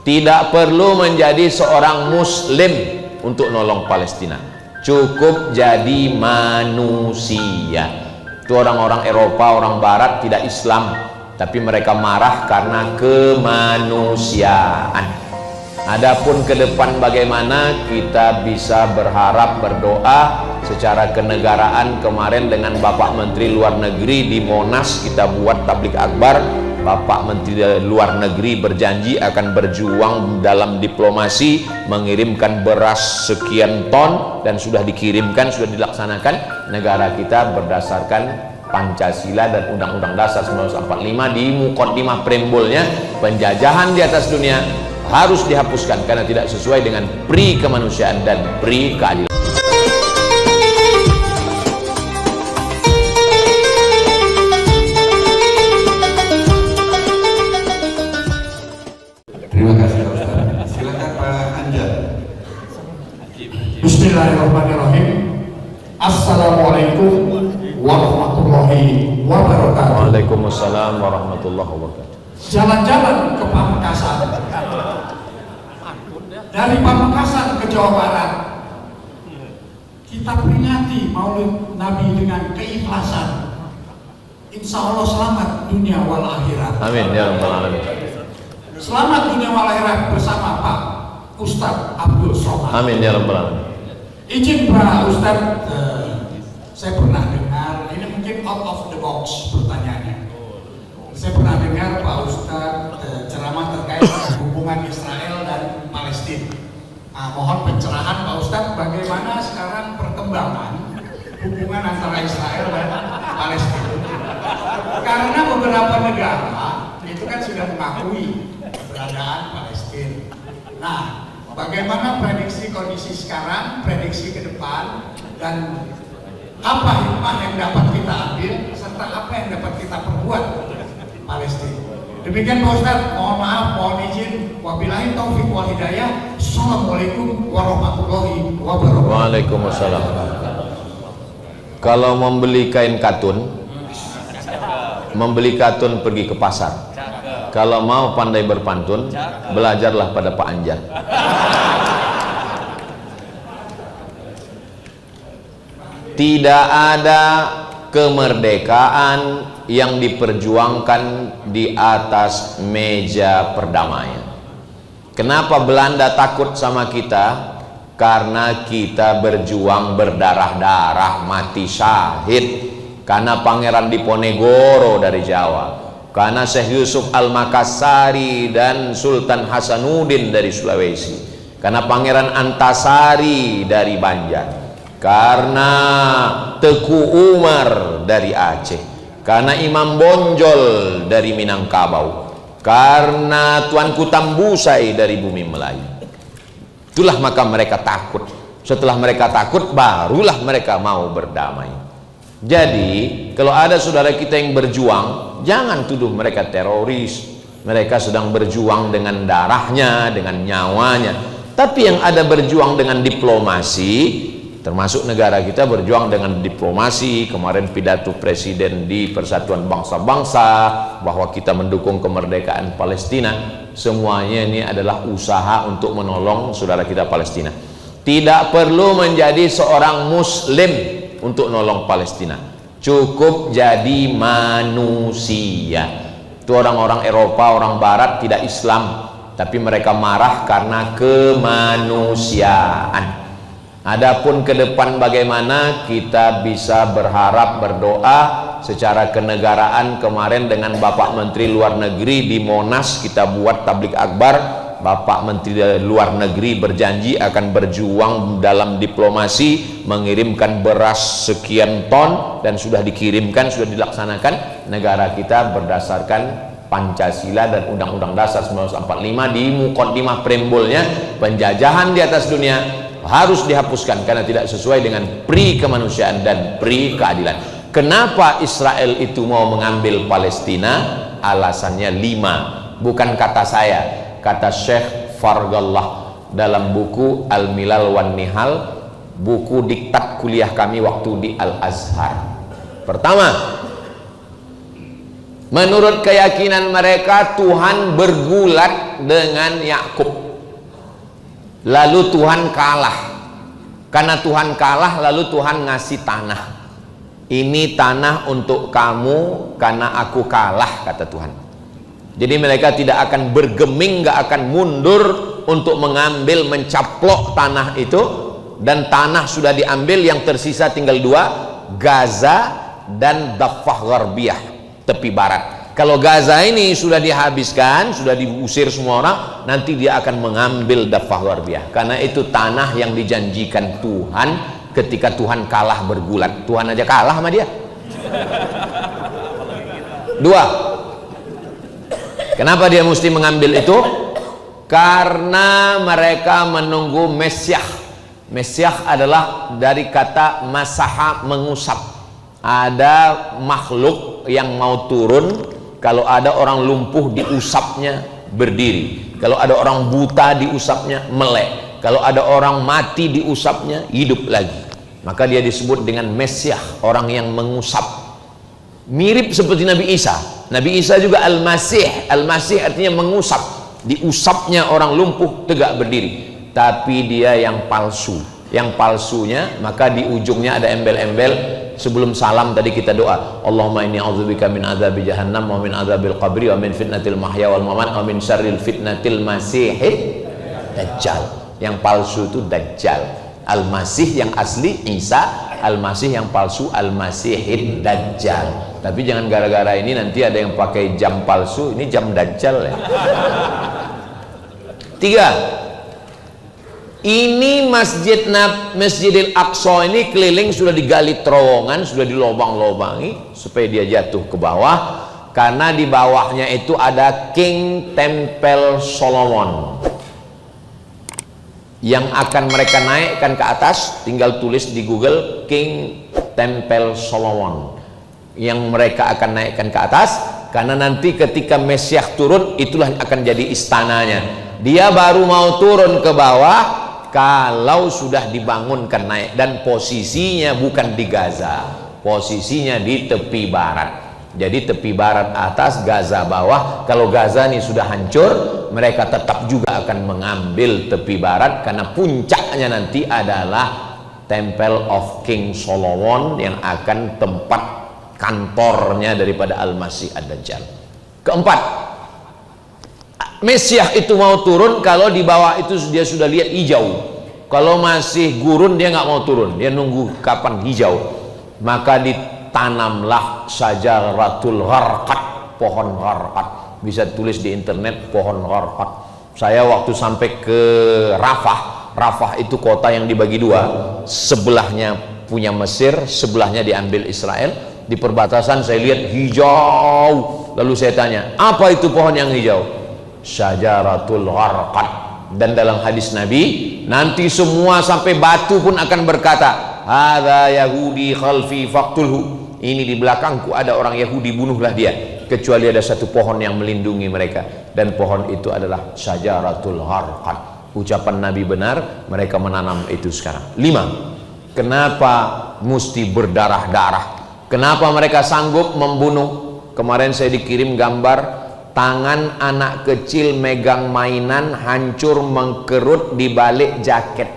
Tidak perlu menjadi seorang muslim untuk nolong Palestina, cukup jadi manusia. Itu orang-orang Eropa, orang Barat tidak Islam, tapi mereka marah karena kemanusiaan. Adapun ke depan bagaimana, kita bisa berharap, berdoa secara kenegaraan. Kemarin dengan Bapak Menteri Luar Negeri di Monas kita buat tablik akbar. Bapak Menteri Luar Negeri berjanji akan berjuang dalam diplomasi, mengirimkan beras sekian ton, dan sudah dikirimkan, sudah dilaksanakan. Negara kita berdasarkan Pancasila dan Undang-Undang Dasar 1945 di mukaddimah preambulnya, penjajahan di atas dunia harus dihapuskan karena tidak sesuai dengan pri kemanusiaan dan pri keadilan. Terima kasih Ustaz. Silakan Pak Anjar. Bismillahirrahmanirrahim. Assalamualaikum warahmatullahi wabarakatuh. Waalaikumsalam warahmatullahi wabarakatuh. Jalan-jalan ke Pamekasan, dari Pamekasan ke Jawa Barat, kita peringati Maulid Nabi dengan keikhlasan. Insya Allah selamat dunia wal akhirat. Amin ya rabbal alamin. Selamat dunia wal akhirat bersama Pak Ustadz Abdul Somad. Amin ya rabbal alamin. Izin Pak Ustadz, saya pernah dengar, ini mungkin out of the box pertanyaannya. Saya pernah dengar Pak Ustadz ceramah terkait dengan hubungan Israel dan Palestina. Mohon pencerahan Pak Ustadz, bagaimana sekarang perkembangan hubungan antara Israel dan Palestina? Karena beberapa negara itu kan sudah mengakui keberadaan Palestina. Nah, bagaimana prediksi kondisi sekarang, prediksi ke depan, dan apa hikmah yang dapat kita ambil serta apa yang dapat kita perbuat Palestina? Demikian Pak Ustadz, mohon maaf, mohon izin, wabillahi taufik wal hidayah. Assalamualaikum warahmatullahi wabarakatuh. Waalaikumsalam. Kalau membeli kain katun, membeli katun pergi ke pasar. Kalau mau pandai berpantun, belajarlah pada Pak Anjar. Tidak ada kemerdekaan yang diperjuangkan di atas meja perdamaian. Kenapa Belanda takut sama kita? Karena kita berjuang berdarah-darah, mati syahid. Karena Pangeran Diponegoro dari Jawa, karena Syekh Yusuf Al-Makassari dan Sultan Hasanuddin dari Sulawesi, karena Pangeran Antasari dari Banjar, karena Teku Umar dari Aceh, karena Imam Bonjol dari Minangkabau, karena Tuanku Tambusai dari bumi Melayu. Itulah maka mereka takut. Setelah mereka takut, barulah mereka mau berdamai. Jadi kalau ada saudara kita yang berjuang, jangan tuduh mereka teroris. Mereka sedang berjuang dengan darahnya, dengan nyawanya. Tapi yang ada berjuang dengan diplomasi, termasuk negara kita berjuang dengan diplomasi. Kemarin pidato Presiden di Persatuan Bangsa-Bangsa bahwa kita mendukung kemerdekaan Palestina. Semuanya ini adalah usaha untuk menolong saudara kita Palestina. Tidak perlu menjadi seorang muslim untuk nolong Palestina, cukup jadi manusia. Itu orang-orang Eropa, orang Barat tidak Islam, tapi mereka marah karena kemanusiaan. Adapun ke depan bagaimana, kita bisa berharap, berdoa secara kenegaraan. Kemarin dengan Bapak Menteri Luar Negeri di Monas kita buat tablik akbar. Bapak Menteri Luar Negeri berjanji akan berjuang dalam diplomasi, mengirimkan beras sekian ton, dan sudah dikirimkan, sudah dilaksanakan. Negara kita berdasarkan Pancasila dan Undang-Undang Dasar 1945 di mukaddimah preambulnya, penjajahan di atas dunia harus dihapuskan karena tidak sesuai dengan pri kemanusiaan dan pri keadilan. Kenapa Israel itu mau mengambil Palestina? Alasannya 5, bukan kata saya, kata Syekh Fargallah dalam buku Al-Milal wan Nihal, buku diktat kuliah kami waktu di Al-Azhar. Pertama, Menurut keyakinan mereka, Tuhan bergulat dengan Yakub. Lalu Tuhan kalah. Karena Tuhan kalah, lalu Tuhan ngasih tanah. Ini tanah untuk kamu karena aku kalah, kata Tuhan. Jadi mereka tidak akan bergeming, gak akan mundur untuk mengambil, mencaplok tanah itu. Dan tanah sudah diambil, yang tersisa tinggal dua, Gaza dan Daffah Gharbiyah, tepi barat. Kalau Gaza ini sudah dihabiskan, sudah diusir semua orang, nanti dia akan mengambil Daffah Gharbiyah. Karena itu tanah yang dijanjikan Tuhan ketika Tuhan kalah bergulat. Tuhan aja kalah sama dia. Dua, kenapa dia mesti mengambil itu? Karena mereka menunggu Mesiah. Mesiah adalah dari kata masaha, mengusap. Ada makhluk yang mau turun. Kalau ada orang lumpuh diusapnya berdiri. Kalau ada orang buta diusapnya melek. Kalau ada orang mati diusapnya hidup lagi. Maka dia disebut dengan Mesiah, orang yang mengusap. Mirip seperti Nabi Isa. Nabi Isa juga Al-Masih. Al-Masih artinya mengusap. Diusapnya orang lumpuh tegak berdiri. Tapi dia yang palsu. Yang palsunya, maka di ujungnya ada embel-embel. Sebelum salam tadi kita doa, Allahumma inni a'udzubika min adzabi jahannam wa min adzabil qabri wa min fitnatil mahya wal mamat wa min syarril fitnatil masihid dajjal. Yang palsu itu Dajjal. Al-Masih yang asli Isa, Al-Masih yang palsu Al-Masihid Dajjal. Tapi jangan gara-gara ini nanti ada yang pakai jam palsu, ini jam Dajjal ya. Tiga, ini Masjidil Aqsa ini keliling sudah digali terowongan, sudah dilobang-lobangi supaya dia jatuh ke bawah, karena di bawahnya itu ada King Temple Solomon yang akan mereka naikkan ke atas. Tinggal tulis di Google King Temple Solomon yang mereka akan naikkan ke atas, karena nanti ketika Mesiah turun, itulah yang akan jadi istananya. Dia baru mau turun ke bawah kalau sudah dibangunkan naik, dan posisinya bukan di Gaza, posisinya di tepi barat. Jadi tepi barat atas, Gaza bawah. Kalau Gaza ini sudah hancur, mereka tetap juga akan mengambil tepi barat, karena puncaknya nanti adalah Temple of King Solomon yang akan tempat kantornya daripada Al-Masih Ad-Dajjal. Keempat, Mesiah itu mau turun kalau di bawah itu dia sudah lihat hijau. Kalau masih gurun dia nggak mau turun, dia nunggu kapan hijau. Maka ditanamlah syajaratul gharqad, pohon gharqad. Bisa tulis di internet pohon gharqad. Saya waktu sampai ke Rafah, Rafah itu kota yang dibagi dua, sebelahnya punya Mesir, sebelahnya diambil Israel. Di perbatasan saya lihat hijau, lalu saya tanya, apa itu pohon yang hijau? Syajaratul gharqad. Dan dalam hadis Nabi, nanti semua sampai batu pun akan berkata, hadza yahudi khalfi faqtulhu. Ini di belakangku ada orang Yahudi, bunuhlah dia, kecuali ada satu pohon yang melindungi mereka, dan pohon itu adalah syajaratul gharqad. Ucapan Nabi benar, mereka menanam itu sekarang. 5. Kenapa mesti berdarah-darah? Kenapa mereka sanggup membunuh? Kemarin saya dikirim gambar tangan anak kecil megang mainan hancur mengkerut di balik jaket.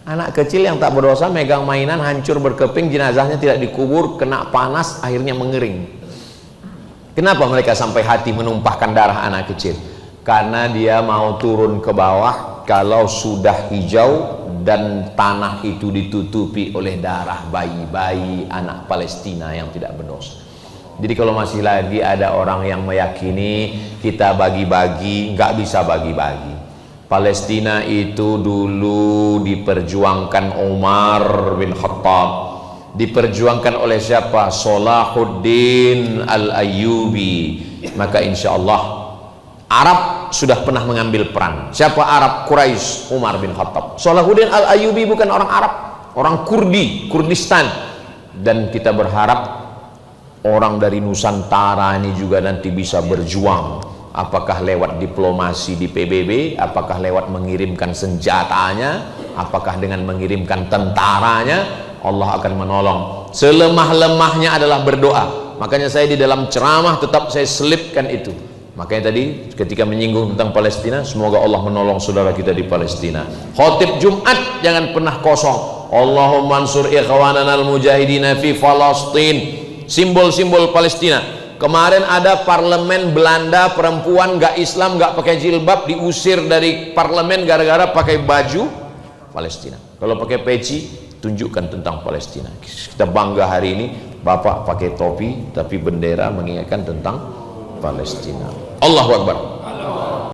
Anak kecil yang tak berdosa megang mainan hancur berkeping, jenazahnya tidak dikubur, kena panas akhirnya mengering. Kenapa mereka sampai hati menumpahkan darah anak kecil? Karena dia mau turun ke bawah kalau sudah hijau dan tanah itu ditutupi oleh darah bayi-bayi anak Palestina yang tidak berdosa. Jadi kalau masih lagi ada orang yang meyakini kita bagi-bagi, nggak bisa bagi-bagi. Palestina itu dulu diperjuangkan Umar bin Khattab, diperjuangkan oleh siapa? Salahuddin Al-Ayyubi. Maka insya Allah Arab sudah pernah mengambil peran. Siapa Arab? Quraisy, Umar bin Khattab. Salahuddin Al-Ayyubi bukan orang Arab, orang Kurdi, Kurdistan. Dan kita berharap orang dari Nusantara ini juga nanti bisa berjuang, apakah lewat diplomasi di PBB, apakah lewat mengirimkan senjatanya, apakah dengan mengirimkan tentaranya. Allah akan menolong. Selemah-lemahnya adalah berdoa. Makanya saya di dalam ceramah tetap saya selipkan itu. Makanya tadi ketika menyinggung tentang Palestina, semoga Allah menolong saudara kita di Palestina. Khotib Jumat jangan pernah kosong. Allahumma ansur ikhwanana al-mujahidina fi Falastin. Simbol-simbol Palestina. Kemarin ada parlemen Belanda, perempuan gak Islam, gak pakai jilbab, diusir dari parlemen gara-gara pakai baju Palestina. Kalau pakai peci, tunjukkan tentang Palestina. Kita bangga hari ini, Bapak pakai topi tapi bendera mengingatkan tentang Palestina. Allahu Akbar.